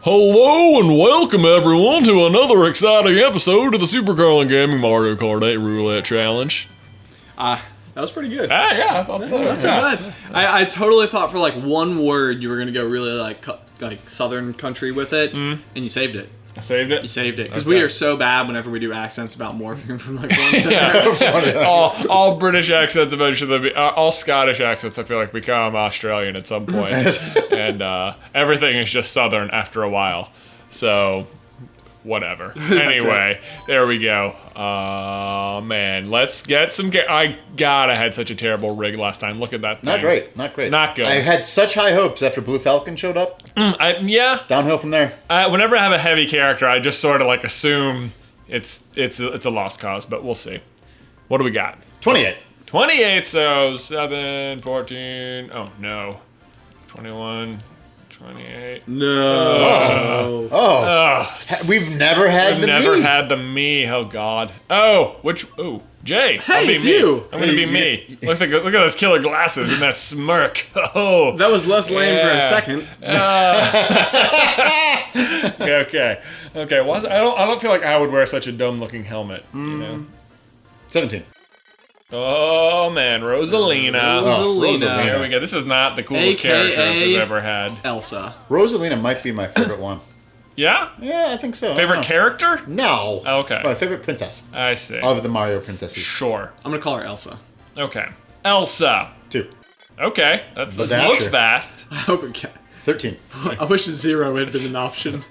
Hello and welcome everyone to another exciting episode of the Super Carlin Gaming Mario Kart 8 Roulette Challenge. That was pretty good. Yeah, I thought so. That's not bad. I totally thought for like one word you were gonna go really like Southern country with it, and you saved it. I saved it? You saved it. Because we are so bad whenever we do accents about morphing from like one to the next. all British accents eventually, all Scottish accents I feel like become Australian at some point. And everything is just Southern after a while. So, whatever. Anyway, there we go. Man, let's get some... I had such a terrible rig last time. Look at that thing. Not great. Not good. I had such high hopes after Blue Falcon showed up. Yeah. Downhill from there. Whenever I have a heavy character, I just sort of like assume it's a lost cause, but we'll see. What do we got? 28. 28, so 7, 14, oh no. 21, 28. No. We've never had the Never me. had the me, oh god. Jay. Hey, I'll be it's me. you. I'm gonna be me. Look at those killer glasses and that smirk. Oh. That was less lame for a second. Okay. I don't feel like I would wear such a dumb looking helmet, you know? 17. Oh man, Rosalina. Rosalina. There we go. This is not the coolest AKA characters we've ever had. Elsa. Rosalina might be my favorite one. Yeah? Yeah, I think so. Favorite character? No. Oh, okay. My favorite princess. I see. Of the Mario princesses. Sure. I'm gonna call her Elsa. Okay. Elsa. 2. Okay. That The Dasher. looks fast. I hope it can. 13. I wish a 0 had been an option.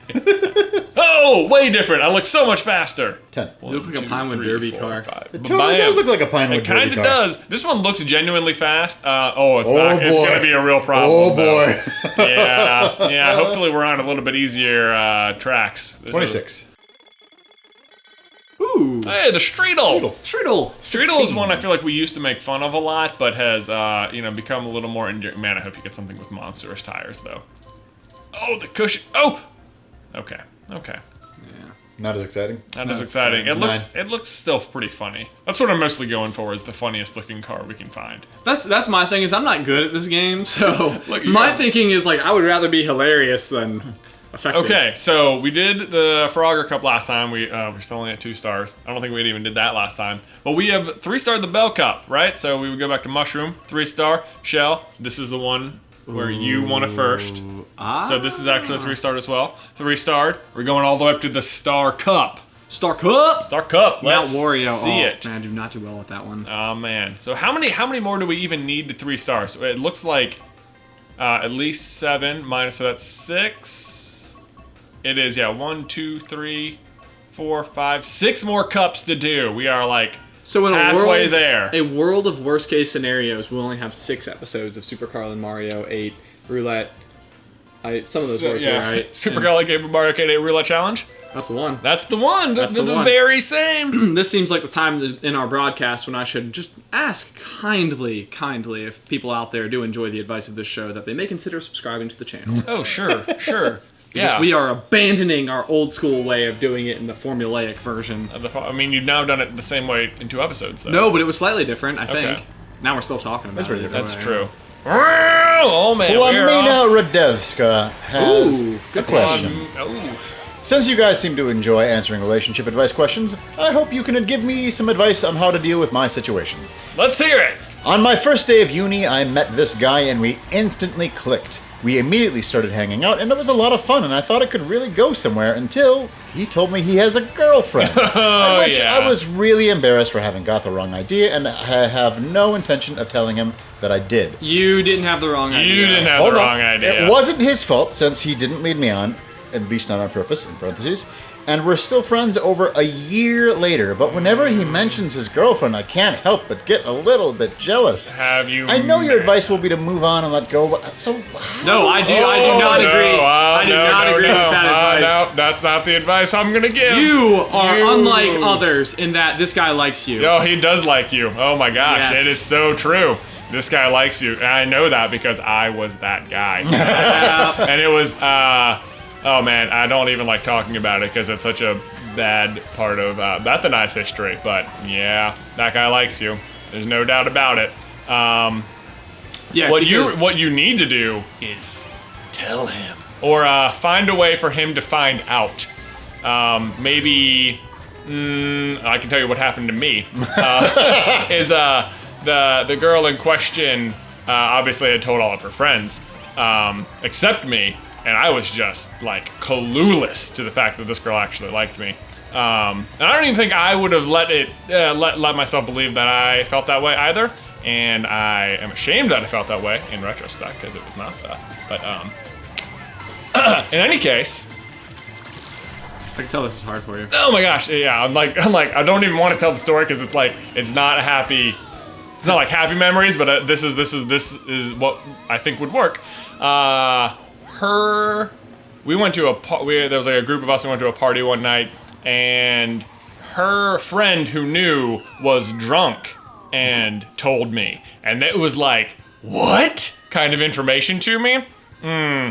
Oh, way different. I look so much faster. 10. You look like a Pinewood Derby car. It totally does look like a Pinewood It kind Derby of car. does. This one looks genuinely fast. It's not. It's boy. going to be a real problem. Oh though. boy. Yeah. Hopefully we're on a little bit easier tracks. 26. Ooh. Hey, the Streetle. Streetle is one I feel like we used to make fun of a lot, but has become a little more endearing. Man, I hope you get something with monstrous tires though. Oh, the cushion. Oh. Okay. Not as exciting. Not as exciting. It looks still pretty funny. That's what I'm mostly going for, is the funniest looking car we can find. That's my thing, is I'm not good at this game, so Look, my thinking is like I would rather be hilarious than effective. Okay, so we did the Frogger Cup last time. We're still only at 2 stars. I don't think we even did that last time. But we have 3-starred the Bell Cup, right? So we would go back to Mushroom, 3-star, Shell. This is the one where you won it first. So this is actually a 3-star as well. 3-starred. We're going all the way up to the Star Cup. Star Cup. Let's Mount Wario. see it. Man, I do not do well with that one. Oh man. So how many more do we even need to 3 stars? So it looks like at least 7 minus, so that's 6. It is, 1, 2, 3, 4, 5, 6 more cups to do. We are like So in halfway there. A world of worst case scenarios, we'll only have 6 episodes of Super Carlin Mario 8 Roulette. Some of those words are right. Super Carlin Game of Mario Kart 8 Roulette Challenge. That's the one. That's the one. That's the one. Very same. This seems like the time in our broadcast when I should just ask kindly, if people out there do enjoy the advice of this show, that they may consider subscribing to the channel. Oh, sure. Because we are abandoning our old school way of doing it in the formulaic version. I mean, you've now done it the same way in 2 episodes, though. No, but it was slightly different, I think. Okay. Now we're still talking about it. That's true. Oh, man. Flamina Radevska has good a question. Since you guys seem to enjoy answering relationship advice questions, I hope you can give me some advice on how to deal with my situation. Let's hear it. On my first day of uni, I met this guy and we instantly clicked. We immediately started hanging out and it was a lot of fun and I thought it could really go somewhere until he told me he has a girlfriend. At which I was really embarrassed for having got the wrong idea and I have no intention of telling him that I did. You didn't have the wrong idea. You didn't have the wrong idea. It wasn't his fault since he didn't lead me on, at least not on purpose, in parentheses. And we're still friends over a year later, but whenever he mentions his girlfriend, I can't help but get a little bit jealous. Have you? I know your advice will be to move on and let go, but so... No, I do not agree. I do not agree with that advice. No, that's not the advice I'm gonna give. You are unlike others in that this guy likes you. Oh, he does like you. Oh my gosh, Yes. It is so true. This guy likes you, and I know that because I was that guy. And it was, oh man, I don't even like talking about it because it's such a bad part of Bethany's history. But yeah, that guy likes you. There's no doubt about it. Yeah, what you need to do is tell him. or find a way for him to find out. Maybe I can tell you what happened to me. Is the girl in question obviously had told all of her friends, except me, and I was just like clueless to the fact that this girl actually liked me. And I don't even think I would have let myself believe that I felt that way either. And I am ashamed that I felt that way in retrospect because it was not that. But in any case, I can tell this is hard for you. oh my gosh, yeah, I'm like I don't even want to tell the story because it's like it's not happy. It's not like happy memories, but this is what I think would work. We went to there was like a group of us who went to a party one night, and her friend who knew was drunk and told me, and it was like, what kind of information to me? Yeah.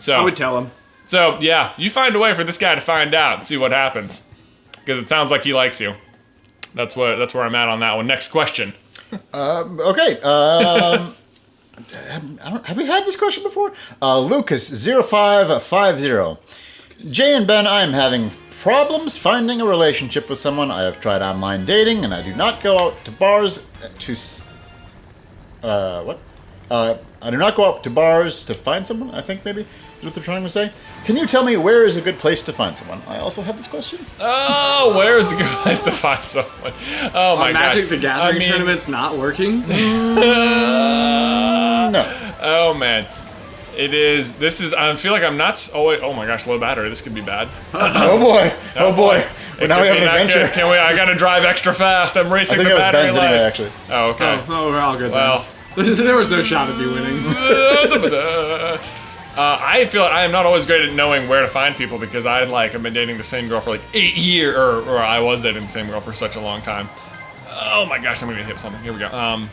So I would tell him. So yeah, you find a way for this guy to find out and see what happens, because it sounds like he likes you. That's where I'm at on that one. Next question. Okay. Have we had this question before? Lucas0550. Jay and Ben, I am having problems finding a relationship with someone. I have tried online dating, and I do not go out to bars I do not go out to bars to find someone, I think maybe is what they're trying to say. Can you tell me where is a good place to find someone? I also have this question. Oh, where is a good place to find someone? Oh my god. Magic the Gathering tournament's not working? No. Oh man. I feel like I'm not always, oh my gosh, low battery, this could be bad. Oh boy. Well, now we have an adventure. Can't wait, I gotta drive extra fast, I'm racing the battery I think that was Ben's life. anyway, actually. Oh, okay. Oh, we're all good Well. then. There was no shot at me winning. I feel like I am not always great at knowing where to find people because I've been dating the same girl for like 8 years, or I was dating the same girl for such a long time. Oh my gosh, I'm gonna hit something. Here we go.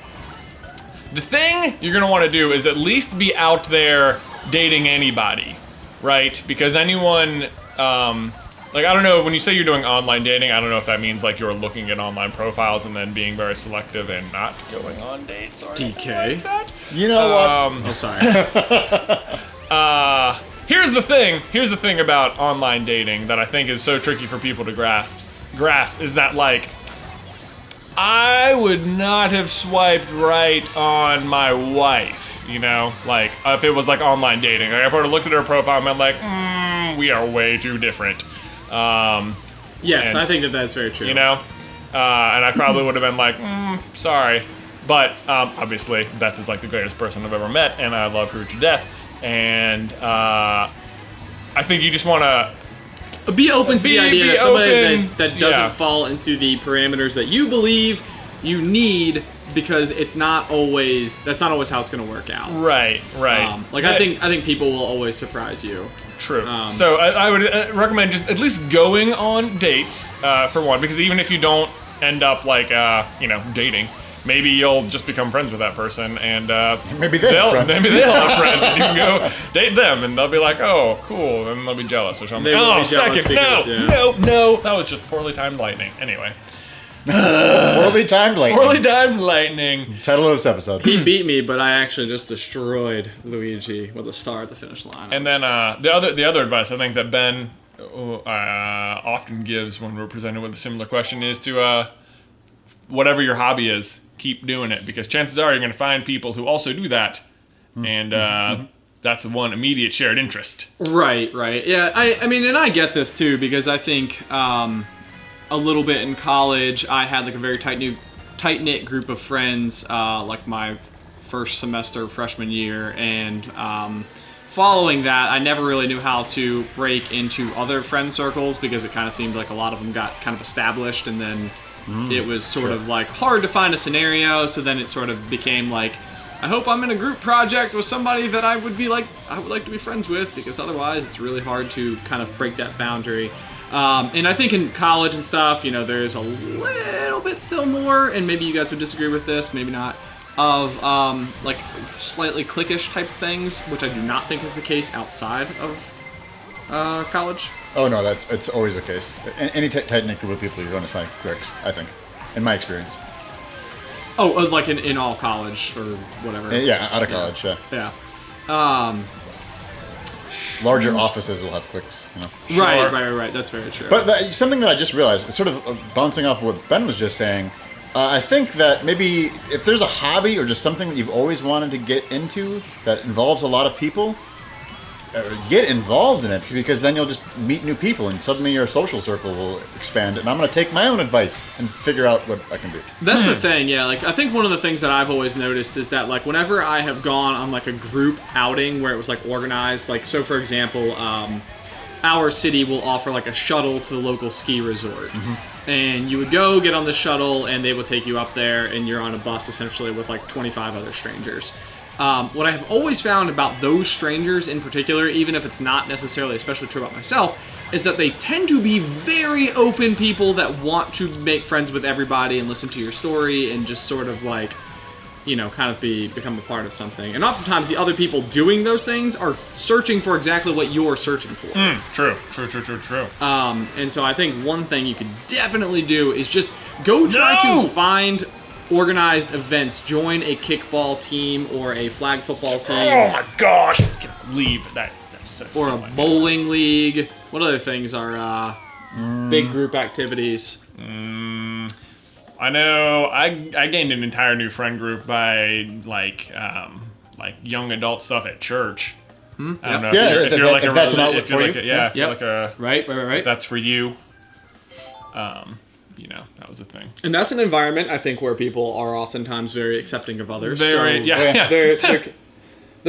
The thing you're gonna want to do is at least be out there dating anybody, right? Because anyone, I don't know, when you say you're doing online dating, I don't know if that means like you're looking at online profiles and then being very selective and not going on dates or anything like that. You know what? Oh, sorry. Here's the thing about online dating that I think is so tricky for people to grasp is that like I would not have swiped right on my wife, you know, like if it was like online dating. Like, I would have looked at her profile and been like, we are way too different. Yes, I think that's very true. You know, and I probably would have been like, sorry, but obviously Beth is like the greatest person I've ever met, and I love her to death. And I think you just want to be open to the idea that somebody that doesn't yeah. fall into the parameters that you believe you need, because that's not always how it's going to work out. Right. I think people will always surprise you. True. So I would recommend just at least going on dates for one, because even if you don't end up dating, maybe you'll just become friends with that person, and maybe they'll have friends, and you can go date them, and they'll be like, "Oh, cool," and they'll be jealous or something. No, that was just poorly timed lightning. Anyway. Poorly timed lightning. Title of this episode. He beat me, but I actually just destroyed Luigi with a star at the finish line. And then the other advice I think that Ben often gives when we're presented with a similar question is to whatever your hobby is, keep doing it, because chances are you're going to find people who also do that, and that's one immediate shared interest. Right. Yeah, I mean, and I get this too, because I think a little bit in college, I had like a very tight-knit group of friends, like my first semester freshman year, and following that, I never really knew how to break into other friend circles, because it kind of seemed like a lot of them got kind of established, and then it was sort of like hard to find a scenario. So then it sort of became like, I hope I'm in a group project with somebody that I would like to be friends with, because otherwise it's really hard to kind of break that boundary. And I think in college and stuff, there's a little bit still more, and maybe you guys would disagree with this, maybe not, of like slightly cliquish type things, which I do not think is the case outside of college. Oh no, it's always the case. Any tight-knit group of people, you're going to find cliques, I think, in my experience. like in all college or whatever. Yeah, out of college. Yeah. Yeah. Larger offices will have cliques. You know? Sure. Right. That's very true. But something that I just realized, sort of bouncing off what Ben was just saying, I think that maybe if there's a hobby or just something that you've always wanted to get into that involves a lot of people, get involved in it, because then you'll just meet new people and suddenly your social circle will expand. And I'm going to take my own advice and figure out what I can do. That's the thing, yeah. Like, I think one of the things that I've always noticed is that, like, whenever I have gone on, like, a group outing where it was, like, organized, like, so, for example, our city will offer, like, a shuttle to the local ski resort. Mm-hmm. And you would go get on the shuttle, and they would take you up there, and you're on a bus, essentially, with, like, 25 other strangers. What I have always found about those strangers in particular, even if it's not necessarily especially true about myself, is that they tend to be very open people that want to make friends with everybody and listen to your story and just sort of like, you know, kind of become a part of something. And oftentimes the other people doing those things are searching for exactly what you're searching for. True. And so I think one thing you could definitely do is just go try to find organized events. Join a kickball team or a flag football team. Oh my gosh! I can't believe that. That's so or a bowling league. What other things are big group activities? I know. I gained an entire new friend group by like young adult stuff at church. I don't know if that's an outlet for you. Right. If that's for you. You know, that was a thing. And that's an environment, I think, where people are oftentimes very accepting of others. There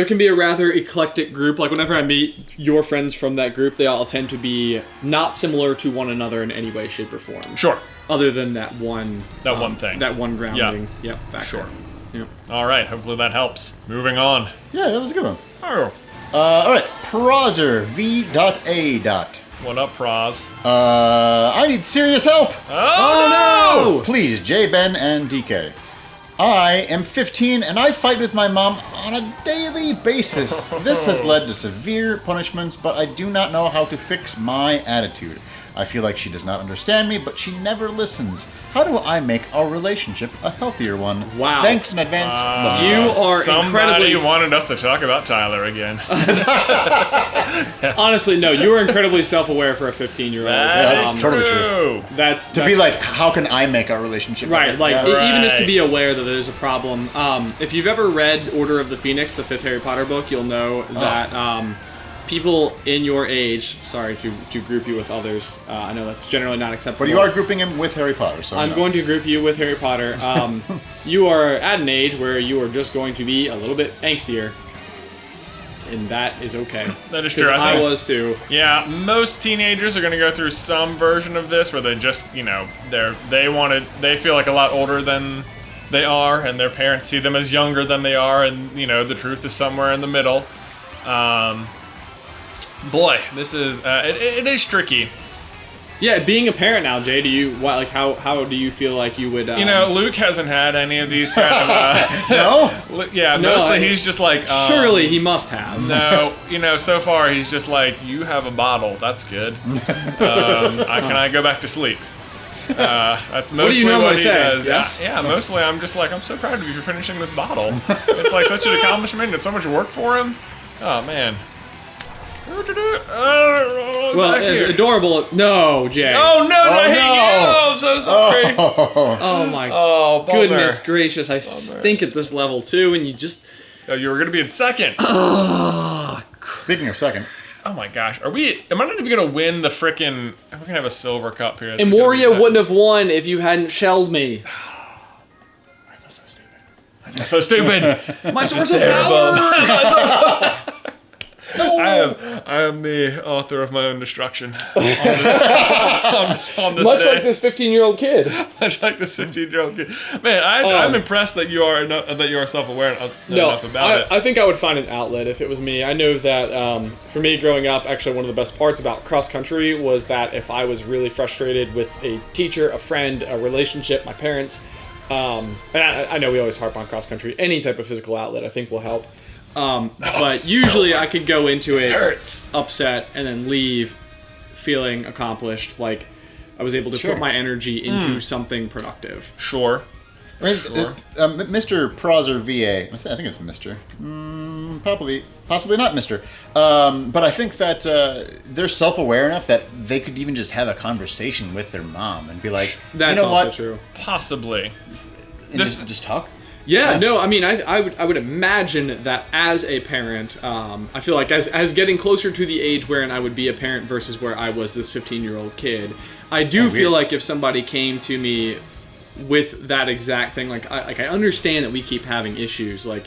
can be a rather eclectic group. Like, whenever I meet your friends from that group, they all tend to be not similar to one another in any way, shape, or form. Sure. Other than that one thing. That one grounding. Factor. Sure. Yep. All right, hopefully that helps. Moving on. Yeah, that was a good one. Oh. All right, Prozer V.A. What up, Praz? I need serious help. Oh no! Please, J, Ben, and DK. I am 15 and I fight with my mom on a daily basis. This has led to severe punishments, but I do not know how to fix my attitude. I feel like she does not understand me, but she never listens. How do I make our relationship a healthier one? Wow. Thanks in advance. You are somebody incredibly... wanted us to talk about Tyler again. Honestly, no. You are incredibly self-aware for a 15-year-old. That's totally true. That's be like, how can I make our relationship right? better? Like even just to be aware that there's a problem. If you've ever read Order of the Phoenix, the 5th Harry Potter book, you'll know that people in your age, sorry to group you with others, I know that's generally not acceptable. But you are grouping him with Harry Potter, so I'm going to group you with Harry Potter. You are at an age where you are just going to be a little bit angstier. And that is okay. That is true. I was too. Yeah, most teenagers are going to go through some version of this where they just, you know, they feel like a lot older than they are, and their parents see them as younger than they are, and, you know, the truth is somewhere in the middle. Boy, this is it is tricky. Yeah, being a parent now, Jay, how do you feel like you would? You know, Luke hasn't had any of these kind of. No. Yeah, mostly he's just like. Surely he must have. No, you know, so far he's just like, you have a bottle. That's good. Can I go back to sleep? That's mostly what do you normally what he say? does. Yes? Yeah, mostly I'm just like, I'm so proud of you for finishing this bottle. It's like such an accomplishment. It's so much work for him. Oh man. Well, it's adorable. No, Jay. Oh no! I'm so sorry. Oh my bummer. goodness gracious! I stink at this level too, and you just. Oh, you were gonna be in second. Speaking of second. Oh my gosh, am I not even gonna win the frickin'? We're gonna have a silver cup here. And Moria wouldn't have won if you hadn't shelled me. I feel so stupid. My source of power. I am the author of my own destruction. On this Much day. like this 15-year-old kid. Much like this 15-year-old kid. Man, I'm impressed that you are self-aware enough about it. I think I would find an outlet if it was me. I know that for me growing up, actually one of the best parts about cross country was that if I was really frustrated with a teacher, a friend, a relationship, my parents, and I know we always harp on cross country, any type of physical outlet I think will help. But usually I could go into it upset and then leave feeling accomplished, like I was able to put my energy into something productive. Sure. I mean, Sure. Mr. Prosser VA, I think it's Mr. Possibly not Mr. But I think that they're self-aware enough that they could even just have a conversation with their mom and be like, That's you know also what? true. Possibly. And just talk. Yeah, no, I mean, I would imagine that as a parent, I feel like as getting closer to the age wherein I would be a parent versus where I was this 15-year-old kid, I do feel like if somebody came to me with that exact thing, like I understand that we keep having issues, like,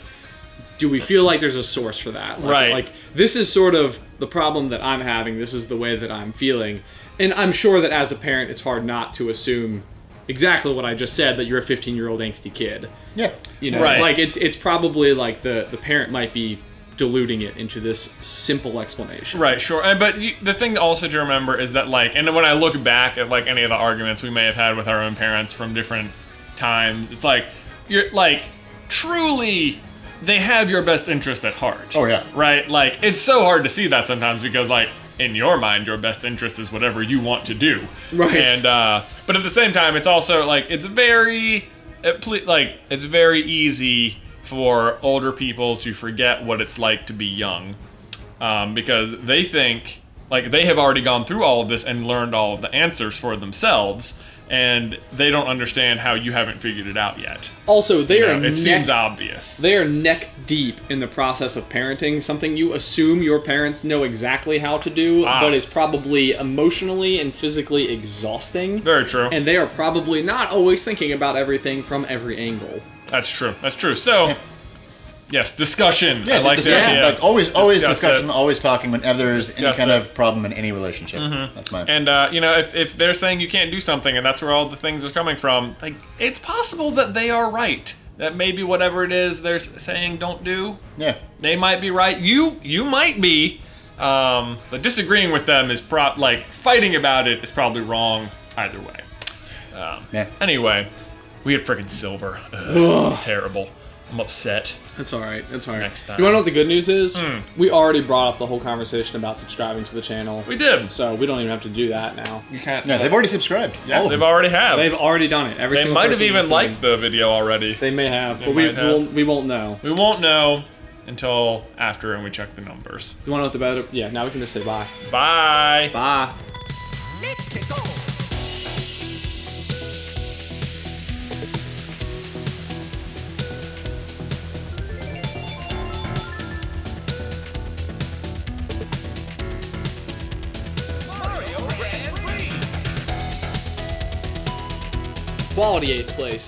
do we feel like there's a source for that? Like, Right. Like, this is sort of the problem that I'm having, this is the way that I'm feeling, and I'm sure that as a parent, it's hard not to assume exactly what I just said, that you're a 15-year-old angsty kid. Yeah. You know, Right. like it's probably like the parent might be diluting it into this simple explanation. Right, sure. But the thing also to remember is that, like, and when I look back at, like, any of the arguments we may have had with our own parents from different times, it's like, you're, like, truly, they have your best interest at heart. Oh, yeah. Right? Like, it's so hard to see that sometimes because, like, in your mind, your best interest is whatever you want to do. Right. And, but at the same time, it's also, like, it's very easy for older people to forget what it's like to be young, because they think, like, they have already gone through all of this and learned all of the answers for themselves, and they don't understand how you haven't figured it out yet. Also, It seems obvious. They are neck deep in the process of parenting, something you assume your parents know exactly how to do, but is probably emotionally and physically exhausting. Very true. And they are probably not always thinking about everything from every angle. That's true. That's true. So, yes, discussion. Yeah, I like discussion. that. Yeah. Like always Discuss discussion, it. always talking whenever there's any Discuss kind it. of problem in any relationship. That's my. And, if they're saying you can't do something and that's where all the things are coming from, like, it's possible that they are right. That maybe whatever it is they're saying don't do, Yeah. they might be right. You might be, but disagreeing with them is fighting about it is probably wrong either way. Yeah. Anyway, we had freaking silver. Ugh, it's terrible. I'm upset. That's all right. That's all right. Next time. You want to know what the good news is? We already brought up the whole conversation about subscribing to the channel. We did. So we don't even have to do that now. You can't. Yeah, they've already subscribed. Yeah, All of they've them. already have. They've already done it. Every They single might have person even listening. liked the video already. They may have, They but might have. we won't know. We won't know until after and we check the numbers. You want to know what the better? Yeah, now we can just say bye. Bye. Bye. Quality 8th place.